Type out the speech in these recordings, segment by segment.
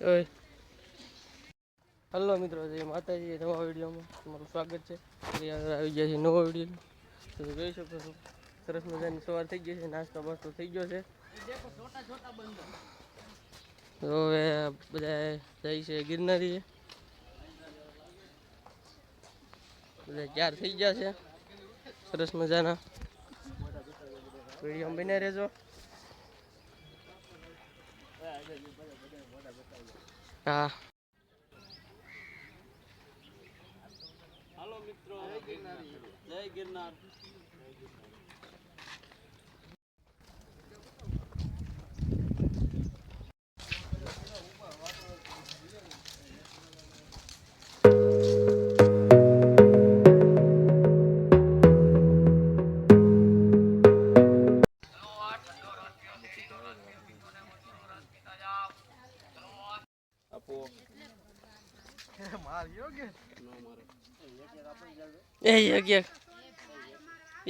ઓય હલો મિત્રો, જય માતાજી. નવા વિડીયોમાં તમારું સ્વાગત છે. આવી ગયા છે નવો વિડીયો. તો જોઈ શકો છો સરસ મજાની સવાર થઈ ગઈ છે, નાસ્તો બાસ્તો થઈ ગયો છે. તો હવે બધા જાય છે ગિરનારીએ, બધા તૈયાર થઈ ગયા છે સરસ મજાના. વિડીયો બને રહેજો. હા હાલો મિત્રો, જય ગિરનાર.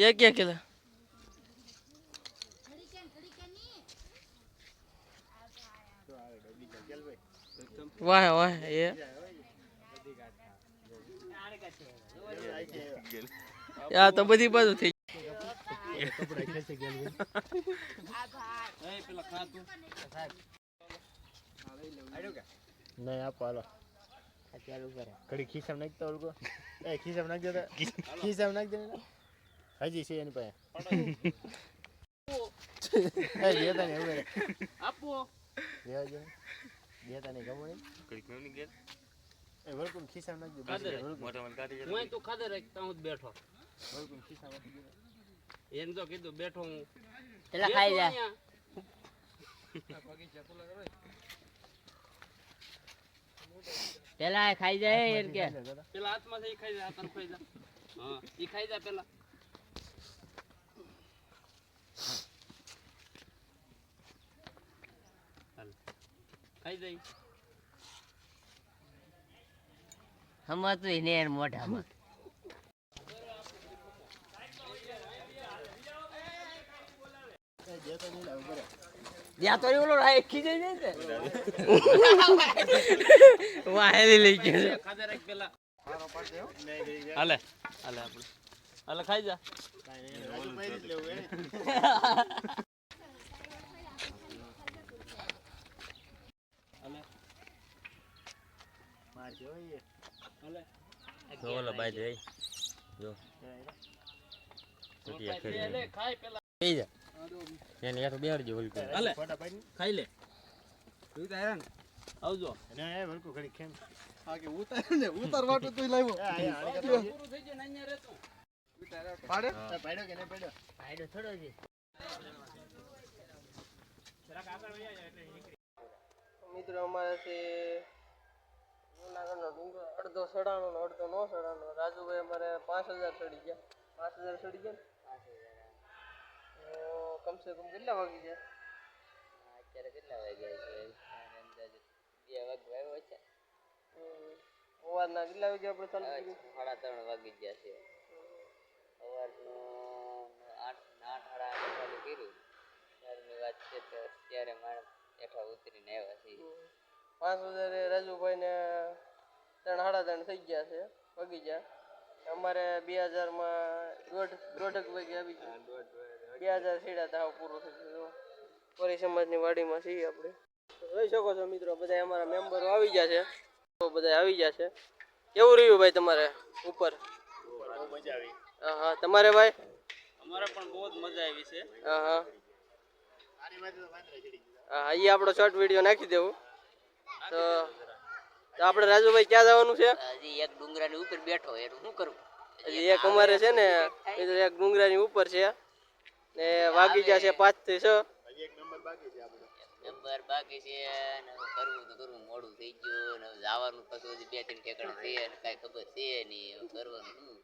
એક કેલા વાહ વાહ એ યા તો બધી બાજુ થઈ નહીં આપો હાલો ચાલુ કરે ઘડી ખિસ્સામાં નાખતો ઓળકો એ ખિસ્સામાં નાખ દે, ખિસ્સામાં નાખ દે હજી છે એની પાસે દેતા ને હવે આપો દેવાજો દેતા નહીં ગમો નહીં ઘડીક મેં ગેર એ વળકું ખિસ્સામાં નાખ દે મોટા મને કાઢી હું તું ખાધે રાખતા હું બેઠો વળકું ખિસ્સામાં નાખી દે એમ તો કીધું બેઠો હું પેલા ખાઈ જા પેલા ખાઈ જાય એમ કે પેલા હાથમાં થી ખાઈ જા, હાથમાં ખાઈ જા. હા ઈ ખાઈ જા પેલા. હાલ ખાઈ જાય. હમતું ને યાર મોઢામાં દેતા નહીં લાવ કરે યા તો ઓલો રાય ખીજાઈ જાય ને વાહેલી લઈ ગયા છે. ખાધે રાખ પેલા. મારો પાડ દે હો નહીં ગઈ હાલે હાલે આપણે હાલે ખાઈ જા. કાઈ નહીં રાજુ પૈરી જ લેવું હે હાલે માર જો એ હાલે તો ઓલો બાઈ દે જો લે ખાઈ પેલા. પી જા એને યા તો બેહરજો વળકું હાલે ફોટા પાડી ખાઈ લે. તું તો હેરાન આવજો. અને એ વળકું ઘડી ખેમ હા કે ઉતાર ને ઉતાર વાટો તું લાવ્યો પૂરું થઈ જાય ને અહીંયા રહેતો. પાડે પાડ્યો કે નહીં પાડ્યો આઈડો થોડો છે મિત્રો અમારાથી જૂનાગઢનો ડુંગર અડધો સડાનો ને અડધો નો સડાનો. રાજુભાઈ અમારે 5000 સડી ગયા. 5000 સડી ગયા ને કમસે કમ કેટલા વાગી ગયા? અત્યારે કેટલા વાગ્યા છે અંદાજે 2 વાગ્યા આવ્યો છે. સવારના કેટલા વાગે આપણે ચાલુ કર્યું? 3:30 વાગી ગયા છે. સવારનું 8 સાડા 8 ચાલુ કર્યું ત્યારની વાત છે તો ત્યારે માણસ એઠા ઉતરીને આવ્યા છે. 5000 રાજુભાઈ ને 3 સાડા 3 થઈ ગયા છે, વાગી ગયા. અમારે 2000 દોઢક વાગે આવી ગયા. 2000 સીડા તાવ પૂરું થઈ ગયું. કોરી સમાજની વાડીમાં છીએ આપણે. જોઈ શકો છો મિત્રો, બધા અમારા મેમ્બરો આવી ગયા છે. તો બધા આવી ગયા છે. કેવું રહ્યું ભાઈ તમારે ઉપર? બહુ મજા આવી. હા તમારે ભાઈ? અમારે પણ બહુ જ મજા આવી છે. હા આની વાત તો વાંદરા ચડી ગયા હા એ આપણો શોર્ટ વિડીયો નાખી દેવું. તો આપણે રાજુભાઈ ક્યાં જવાનું છે? હજી એક ડુંગરાની ઉપર બેઠો એનું શું કરવું? હજી એક અમારે છે ને એ તો એક ડુંગરાની ઉપર છે ને વાગી ગયા છે 5 થી 6. હજી એક નંબર બાકી છે આપણો નંબર બાકી છે ને કરવું તો કરવું મોડું થઈ ગયું ને જવાનું પછી 2-3 ઠેકાણા છે ને કાંઈ ખબર છે નહીં કરવાનું શું.